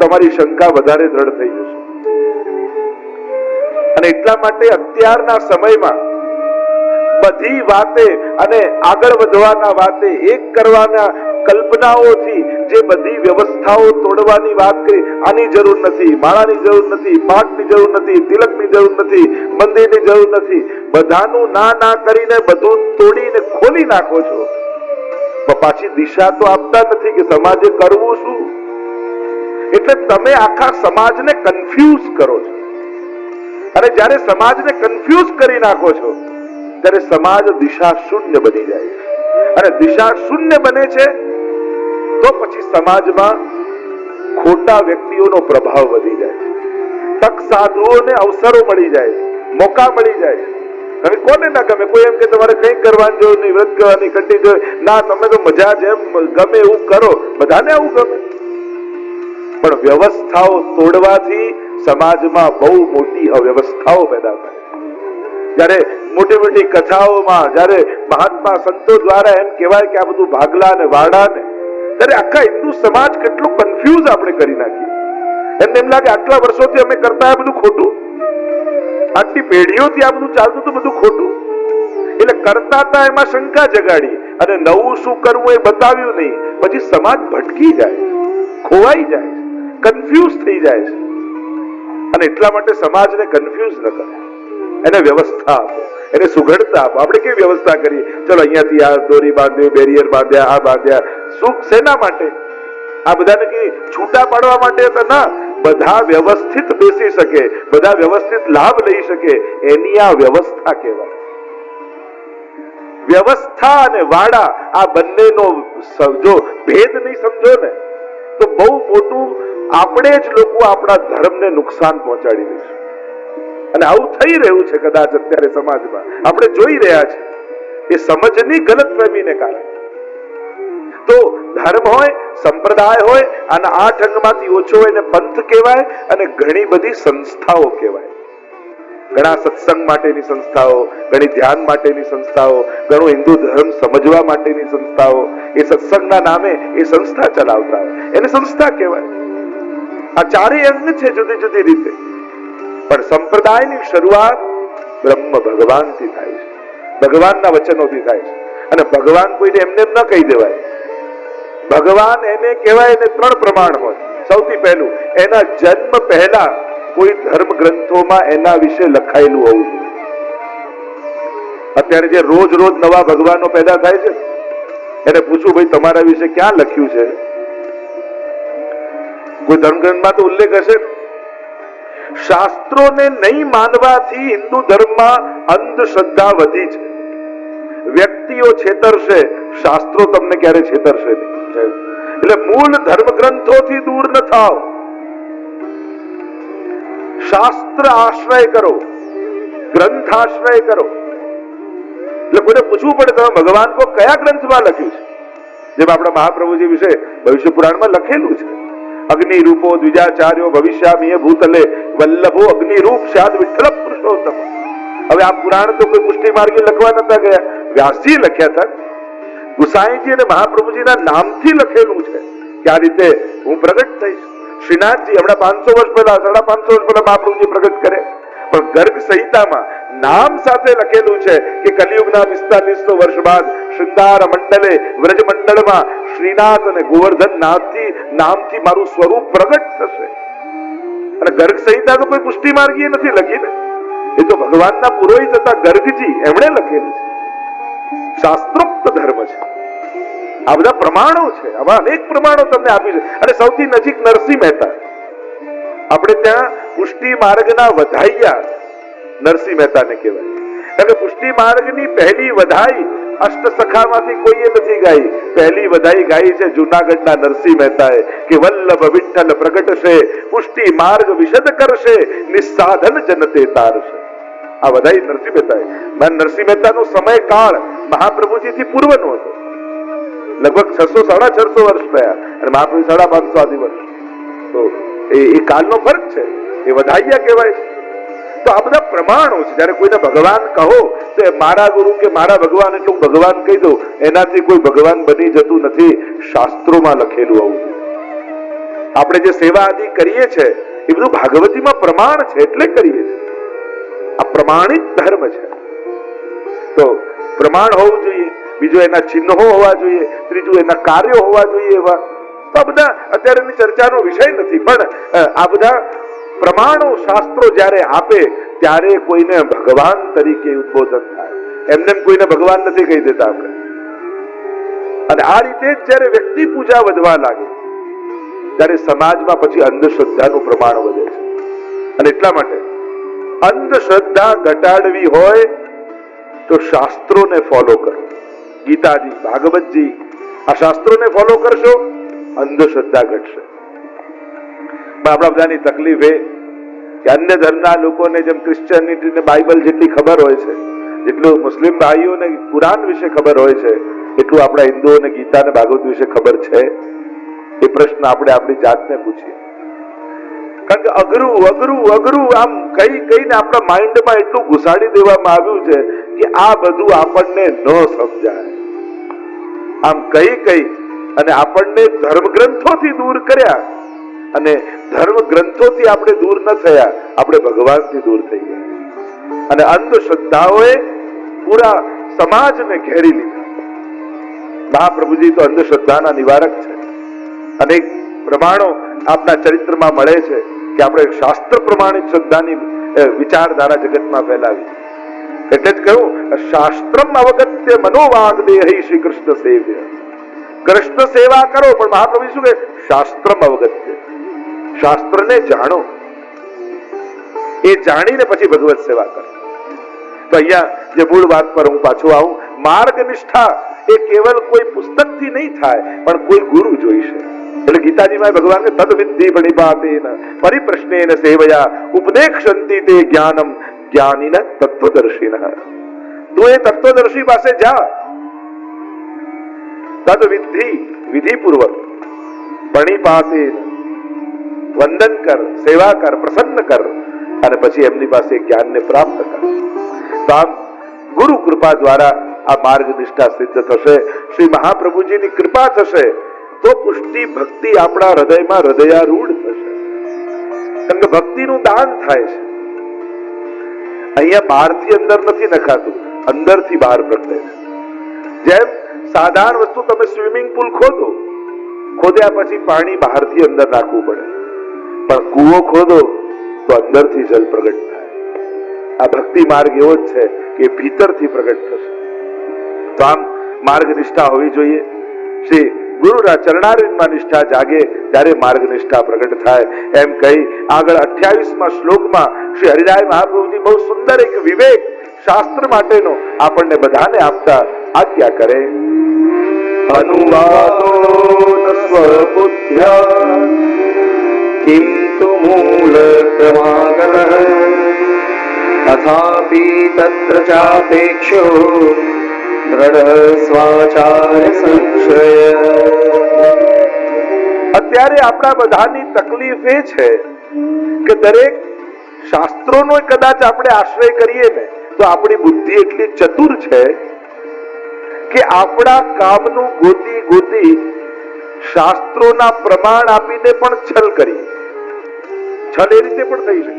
તમારી શંકા વધારે દ્રઢ થઈ જશે. અને એટલા માટે અત્યારના સમયમાં બધી વાતે અને આગળ વધવાના વાતે એક કરવાના કલ્પનાઓથી જે બધી વ્યવસ્થાઓ તોડવાની વાત કરી, આની જરૂર નથી, માળાની જરૂર નથી, પાઠની જરૂર નથી, તિલકની જરૂર નથી, મંદિરની જરૂર નથી, બધાનું ના ના કરીને બધું તોડીને ખોલી નાખો છો. પાછી દિશા તો આપતા નથી કે સમાજે કરવું શું. એટલે તમે આખા સમાજને કન્ફ્યુઝ કરો છો. અને જ્યારે સમાજને કન્ફ્યુઝ કરી નાખો છો ત્યારે સમાજ દિશા શૂન્ય બની જાય છે. અને દિશા શૂન્ય બને છે તો પછી સમાજમાં ખોટા વ્યક્તિઓનો પ્રભાવ વધી જાય છે. તક સાધુઓને અવસરો મળી જાય છે, મોકા મળી જાય છે. તમે કોને ના ગમે? કોઈ એમ કે તમારે કઈ કરવાની જરૂર નહીં, વ્રત કરવાની, કંઠી ના, તમે તો મજા જેમ ગમે એવું કરો, બધાને આવું ગમે. પણ વ્યવસ્થાઓ તોડવાથી સમાજમાં બહુ મોટી અવ્યવસ્થાઓ પેદા થાય. જ્યારે મોટી મોટી કથાઓમાં જ્યારે મહાત્મા સંતો દ્વારા એમ કહેવાય કે આ બધું ભાગલા ને વાડા ને, ત્યારે આખા હિન્દુ સમાજ કેટલું કન્ફ્યુઝ આપણે કરી નાખીએ. એમને એમ લાગે આટલા વર્ષોથી અમે કરતા આ બધું ખોટું, આટલી પેઢીઓથી આ બધું ચાલતું હતું બધું ખોટું. એટલે કરતા હતા એમાં શંકા જગાડી અને નવું શું કરવું એ બતાવ્યું નહીં. પછી સમાજ ભટકી જાય, ખોવાઈ જાય, કન્ફ્યુઝ થઈ જાય છે. અને એટલા માટે સમાજને કન્ફ્યુઝ ન કરે, એને વ્યવસ્થા આપો, એને સુઘડતા આપો. આપણે કેવી વ્યવસ્થા કરીએ? ચલો અહીંયાથી આ દોરી બાંધ્યું, બેરિયર બાંધ્યા, આ બાંધ્યા. સુખ શેના માટે? આ બધાને કે છૂટા પાડવા માટે તો ના, બધા વ્યવસ્થિત બેસી શકે, બધા વ્યવસ્થિત લાભ લઈ શકે, એની આ વ્યવસ્થા કહેવાય. વ્યવસ્થા અને વાડા આ બંનેનો જો ભેદ નહીં સમજો ને તો બહુ મોટું આપણે જ લોકો આપણા ધર્મને નુકસાન પહોંચાડી દઈશું. અને આવું થઈ રહ્યું છે કદાચ અત્યારે સમાજમાં, આપણે જોઈ રહ્યા છે. એ સમજની ગલતફહેમીને કારણે. તો ધર્મ હોય, સંપ્રદાય હોય, અને 8 અંગમાંથી ઓછો હોય ને પંથ કહેવાય, અને ઘણી બધી સંસ્થાઓ કહેવાય. ઘણા સત્સંગ માટેની સંસ્થાઓ, ઘણી ધ્યાન માટેની સંસ્થાઓ, ઘણું હિન્દુ ધર્મ સમજવા માટેની સંસ્થાઓ, એ સત્સંગના નામે એ સંસ્થા ચલાવતા હોય, એને સંસ્થા કહેવાય. આ 4 અંગ છે જુદી જુદી રીતે. પણ સંપ્રદાયની શરૂઆત બ્રહ્મ ભગવાનથી થાય છે, ભગવાનના વચનોથી થાય છે. અને ભગવાન કોઈને એમને એમ ન કહી દેવાય. ભગવાન એને કહેવાય, એને 3 પ્રમાણ હોય. સૌથી પહેલું, એના જન્મ પહેલા કોઈ ધર્મ ગ્રંથોમાં એના વિશે લખાયેલું હોવું જોઈએ. અત્યારે જે રોજ રોજ નવા ભગવાનો પેદા થાય છે, એને પૂછું, ભાઈ તમારા વિશે ક્યાં લખ્યું છે? કોઈ ધર્મગ્રંથમાં તો ઉલ્લેખ હશે. શાસ્ત્રોને નહીં માનવાથી હિન્દુ ધર્મમાં અંધશ્રદ્ધા વધી છે. વ્યક્તિઓ છેતરશે, શાસ્ત્રો તમને ક્યારે છેતરશે નહીં. એટલે મૂળ ધર્મ ગ્રંથોથી દૂર ન થાઓ, શાસ્ત્ર આશ્રય કરો, ગ્રંથ આશ્રય કરો. એટલે કોઈને પૂછવું પડે તમે ભગવાન કો કયા ગ્રંથમાં લખ્યું છે? જેમ આપણા મહાપ્રભુજી વિશે ભવિષ્ય પુરાણમાં લખેલું છે, અગ્નિ રૂપો દ્વિજાચાર્યો ભવિષ્યામીય ભૂતલે વલ્લભો અગ્નિ રૂપ શાદ વિઠ્ઠલ પુરુષોત્તમ. હવે આ પુરાણ તો કોઈ પુષ્ટિ માર્ગે લખવા નતા ગયા, વ્યાસજી લખ્યા હતા. ગુસાઈજી અને મહાપ્રભુજીના નામથી લખેલું છે કે આ રીતે હું પ્રગટ થઈશ. શ્રીનાથજી હમણાં 500 વર્ષ પહેલા, 550 વર્ષ પહેલા મહાપ્રભુજી પ્રગટ કરે. પણ ગર્ગ સંહિતામાં નામ સાથે લખેલું છે કે કલિયુગના 4500 વર્ષ બાદ શૃંગાર મંડલે વ્રજ મંડળમાં શ્રીનાથ અને ગોવર્ધન નામથી મારું સ્વરૂપ પ્રગટ થશે. અને ગર્ગ સંહિતા તો કોઈ પુષ્ટિ માર્ગીય નથી લખી ને, એ તો ભગવાનના પુરોહિત હતા ગર્ગજી, એમણે લખેલું છે. શાસ્ત્રોક્ત ધર્મ છે. આ બધા પ્રમાણો છે. આવા અનેક પ્રમાણો તમને આપી છે. અને સૌથી નજીક નરસિંહ મહેતા, આપણે ત્યાં પુષ્ટિ માર્ગના વધાઈયા નરસિંહ મહેતાને કહેવાય. કારણ કે પુષ્ટિ માર્ગની પહેલી વધાઈ અષ્ટસખામાંથી કોઈએ નથી ગાઈ. પહેલી વધાઈ ગાઈ છે જૂનાગઢના નરસિંહ મહેતાએ કે વલ્લભ વિઠ્ઠલ પ્રગટશે, પુષ્ટિ માર્ગ વિશદ કરશે, નિસ્સાધન જનતે તારશે. આ વધાઈ નરસિંહ મહેતાએ. નરસિંહ મહેતાનો સમયકાળ મહાપ્રભુજીથી પૂર્વનો હતો. લગભગ 600-650 વર્ષ થયા અને મહાપ્રભુ 550 આદિ વર્ષ. તો એ કાલનો ફરક છે. એ વધાઈયા કહેવાય છે. તો આ બધા પ્રમાણો છે. જયારે કોઈને ભગવાન કહો તો મારા ગુરુ કે મારા ભગવાન એટલે હું ભગવાન કહી દઉં, એનાથી કોઈ ભગવાન બની જતું નથી. શાસ્ત્રોમાં લખેલું આવું. આપણે જે સેવા આદિ કરીએ છીએ એ બધું ભાગવતીમાં પ્રમાણ છે એટલે કરીએ છીએ. આ પ્રમાણિત ધર્મ છે. તો પ્રમાણ હોવું જોઈએ, બીજું એના ચિહ્નો હોવા જોઈએ, ત્રીજું એના કાર્યો હોવા જોઈએ. એવા તો બધા અત્યારેની ચર્ચાનો વિષય નથી, પણ આ બધા પ્રમાણો શાસ્ત્રો જ્યારે આપે ત્યારે કોઈને ભગવાન તરીકે ઉદ્બોધન થાય. એમને કોઈને ભગવાન નથી કહી દેતા આપણે. અને આ રીતે જ્યારે વ્યક્તિ પૂજા વધવા લાગે ત્યારે સમાજમાં પછી અંધશ્રદ્ધાનું પ્રમાણ વધે છે. અને એટલા માટે અંધશ્રદ્ધા ઘટાડવી હોય તો શાસ્ત્રોને ફોલો કરો. ગીતાજી, ભાગવતજી, આ શાસ્ત્રોને ફોલો કરશો, અંધશ્રદ્ધા ઘટશે. પણ આપણા બધાની તકલીફ એ કે અન્ય ધર્મના લોકોને જેમ ક્રિશ્ચિયનિટી ને બાઇબલ જેટલી ખબર હોય છે, જેટલું મુસ્લિમ ભાઈઓને કુરાન વિશે ખબર હોય છે, એટલું આપણા હિન્દુઓને ગીતા અને ભાગવત વિશે ખબર છે? એ પ્રશ્ન આપણે આપણી જાતને પૂછીએ. કારણ કે અઘરું અઘરું અઘરું આમ કઈને આપણા માઇન્ડમાં એટલું ઘુસાડી દેવામાં આવ્યું છે કે આ બધું આપણને ન સમજાય. આમ કઈ અને આપણને ધર્મ ગ્રંથોથી દૂર કર્યા, અને ધર્મ ગ્રંથોથી આપણે દૂર ન થયા, આપણે ભગવાનથી દૂર થઈ ગયા. અને અંધશ્રદ્ધાઓએ પૂરા સમાજને ઘેરી લીધા. મહાપ્રભુજી તો અંધશ્રદ્ધાના નિવારક છે. અનેક પ્રમાણો આપના ચરિત્રમાં મળે છે કે આપણે શાસ્ત્ર પ્રમાણિત શ્રદ્ધાની વિચારધારા જગતમાં ફેલાવી. એટલે જ કહ્યું, શાસ્ત્રમ અવગત્ય મનોવાગ દેહી શ્રી કૃષ્ણ સેવ્ય. કૃષ્ણ સેવા કરો, પણ મહાપ્રભુ શું કહે? શાસ્ત્રમ અવગત્ય, શાસ્ત્રને જાણો, એ જાણીને પછી ભગવત સેવા કરો. તો અહીંયા જે મૂળ વાત પર હું પાછો આવું, માર્ગ નિષ્ઠા એ કેવલ કોઈ પુસ્તકથી નહીં થાય, પણ કોઈ ગુરુ જોઈશે. એટલે ગીતાજીમાં ભગવાન કે તદ વિદ્ધિ પ્રણિપાતેન પરિપ્રશ્નેન સેવયા ઉપદેક્ષંતિ તે જ્ઞાનમ જ્ઞાનીન તત્વદર્શિનઃ. તું એ તત્વદર્શી પાસે જા, તદ વિદ્ધિ વિધિપૂર્વક, પ્રણિપાતેન વંદન કર, સેવા કર, પ્રસન્ન કર, અને પછી એમની પાસે જ્ઞાનને પ્રાપ્ત કર. તો આમ ગુરુ કૃપા દ્વારા આ માર્ગ નિષ્ઠા સિદ્ધ થશે. શ્રી મહાપ્રભુજીની કૃપા થશે તો પુષ્ટિ ભક્તિ આપણા હૃદયમાં હૃદયારૂઢ થશે. કારણ કે ભક્તિનું દાન થાય છે. અહીંયા બહારથી અંદર નથી નખાતું, અંદરથી બહાર પ્રગટે છે. જેમ સાધારણ વસ્તુ, તમે સ્વિમિંગ પુલ ખોદ્યા પછી પાણી બહારથી અંદર નાખવું પડે, પણ કૂવો ખોદો તો અંદરથી જલ પ્રગટ થાય. આ ભક્તિ માર્ગ એવો જ છે કે ભીતરથી પ્રગટ થશે. તો આમ માર્ગ નિષ્ઠા હોવી જોઈએ. શ્રી ગુરુના ચરણારવિંદમાં નિષ્ઠા જાગે ત્યારે માર્ગ નિષ્ઠા પ્રગટ થાય. એમ કહી આગળ 28મા શ્લોકમાં શ્રી હરિરાય મહાપ્રભુજી બહુ સુંદર એક વિવેક શાસ્ત્ર માટેનો આપણને બધાને આપતા આજ્ઞા કરે. અનુવાદો સ્વબુદ્ધ્યા કિંતુ મૂલ ક્રમાગતઃ અથાપિ તત્ર ચાપેક્ષો અત્યારે આપણા બધાની તકલીફ એ છે કે દરેક શાસ્ત્રોનો કદાચ આપણે આશ્રય કરીએ ને તો આપણી બુદ્ધિ એટલી ચતુર છે કે આપણા કામનું ગોતી શાસ્ત્રોના પ્રમાણ આપીને પણ છલ કરીએ. છલ એ રીતે પણ થઈ શકે.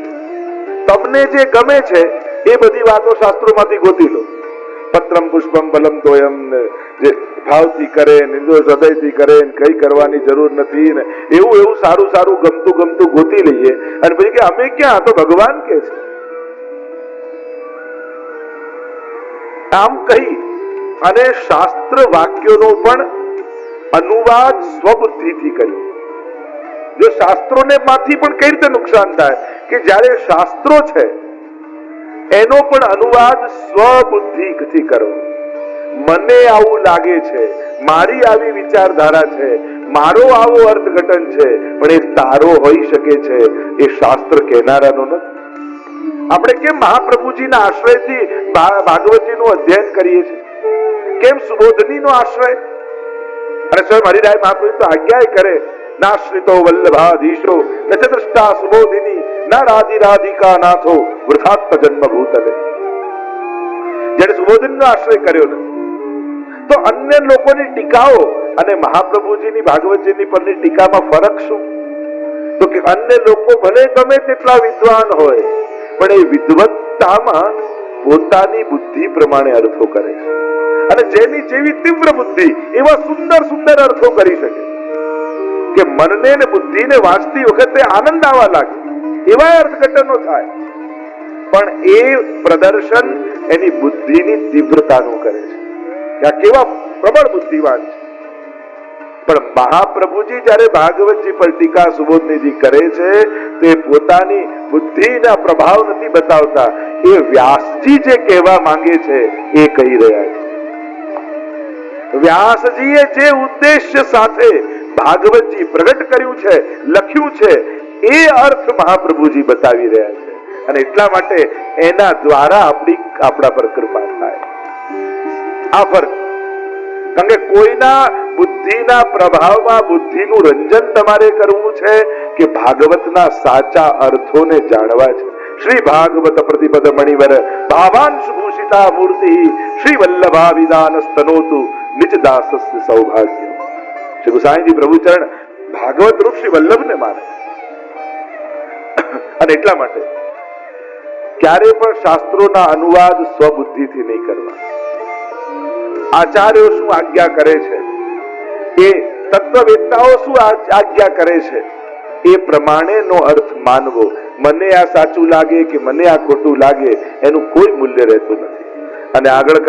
તમને જે ગમે છે એ બધી વાતો શાસ્ત્રોમાંથી ગોતી લો. પત્રમ પુષ્પમ ફલમ તોયમ, જે ભાવથી કરે, હૃદયથી કરે, કઈ કરવાની જરૂર નથી ને એવું સારું ગમતું ગોતી લઈએ, અને પછી કે અમે ક્યાં, તો ભગવાન કે છે. આમ કહી અને શાસ્ત્ર વાક્યોનો પણ અનુવાદ સ્વબુદ્ધિથી કર્યો. જો શાસ્ત્રોને માંથી પણ કઈ રીતે નુકસાન થાય કે જ્યારે શાસ્ત્રો છે એનો પણ અનુવાદ સ્વબુદ્ધિથી કરો. મને આવું લાગે છે, મારી આવી વિચારધારા છે, મારો આવો અર્થઘટન છે, પણ એ તારો હોઈ શકે છે, એ શાસ્ત્ર કહેનારાનો નથી. આપણે કેમ મહાપ્રભુજીના આશ્રયથી ભાગવતજીનું અધ્યયન કરીએ છીએ? કેમ સુબોધનીનો આશ્રય? અને સ્વયં હરિરાય મહાપ્રભુ તો આજ્ઞા કરે, નાશ્રિતો વલ્લભાધીશો ન ચ દ્રષ્ટા સુબોધિની ન રાધિકા નાથો વૃથાત્મ જન્મ ભૂતલે. જ્યારે સુબોધિનીનો આશ્રય કર્યો નથી તો અન્ય લોકોની ટીકાઓ અને મહાપ્રભુજીની ભાગવતજીની પરની ટીકામાં ફરક શું? કે અન્ય લોકો ભલે ગમે તેટલા વિદ્વાન હોય, પણ એ વિદ્વત્તામાં પોતાની બુદ્ધિ પ્રમાણે અર્થો કરે છે, અને જેની જેવી તીવ્ર બુદ્ધિ એવા સુંદર સુંદર અર્થો કરી શકે કે મનને ને બુદ્ધિને વાંચતી વખતે આનંદ આવવા લાગે, એવા અર્થઘટનો થાય. પણ એ પ્રદર્શન એની બુદ્ધિની તીવ્રતાનું કરે છે કે આ કેવા પ્રબળ બુદ્ધિવાન છે. પણ મહાપ્રભુજી જયારે ભાગવતજી પર ટીકા સુબોધનીજી કરે છે તો એ પોતાની બુદ્ધિના પ્રભાવ નથી બતાવતા, એ વ્યાસજી જે કહેવા માંગે છે એ કહી રહ્યા છે. વ્યાસજીએ જે ઉદ્દેશ્ય સાથે ભાગવતજી પ્રગટ કર્યું છે, લખ્યું છે, એ અર્થ મહાપ્રભુજી બતાવી રહ્યા છે, અને એટલા માટે એના દ્વારા આપણા પર કૃપા થાય. આ ફરક, કારણ કે કોઈના બુદ્ધિના પ્રભાવમાં બુદ્ધિનું રંજન તમારે કરવું છે કે ભાગવતના સાચા અર્થોને જાણવા છે. શ્રી ભાગવત પ્રતિપદ મણિવર ભાવાંશ ભૂષિતા મૂર્તિ શ્રી વલ્લભા વિદાન સ્તનોતુ નિજ દાસસ્ય સૌભાગ્ય. શ્રી ગુસાઈજી પ્રભુચરણ ભાગવત રૂપ શ્રી વલ્લભને માને, અને એટલા માટે ક્યારે પણ શાસ્ત્રોના અનુવાદ સ્વબુદ્ધિથી નહીં કરવા. આચાર્યો શું આજ્ઞા કરે છે, એ તત્વવેત્તાઓ શું આજ્ઞા કરે છે, એ પ્રમાણેનો અર્થ માનવો. મને આ સાચું લાગે કે મને આ ખોટું લાગે એનું કોઈ મૂલ્ય રહેતું નથી. અને આગળ